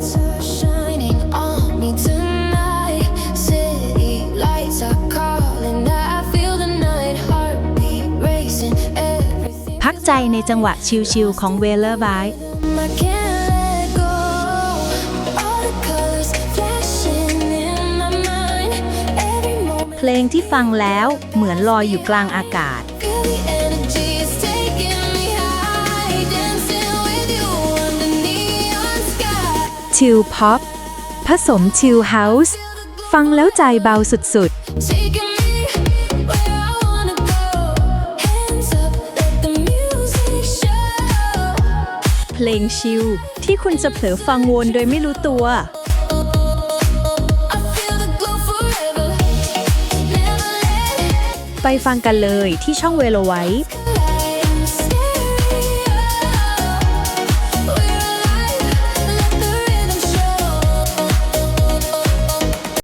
lights are shining on me tonight. City lights are calling. I feel the night heartbeat racing. Everything พักใจในจังหวะชิลๆของเวเลอร์ไบ I can't let go. All the colors flashing in my mind. Every moment. เพลงที่ฟังแล้วเหมือนลอยอยู่กลางอากาศ Feel the energy is taking me high. Dancing with you under neon sky. ชิลพ็อปผสมชิลเฮาส์ฟังแล้วใจเบาสุด Taking me where I wanna go. Hands up, let the music show. ๆ เพลงชิลที่คุณจะเผลอฟังวนโดยไม่รู้ตัว I feel the glow forever. Never let ไปฟังกันเลยที่ช่องเวโลไว้ it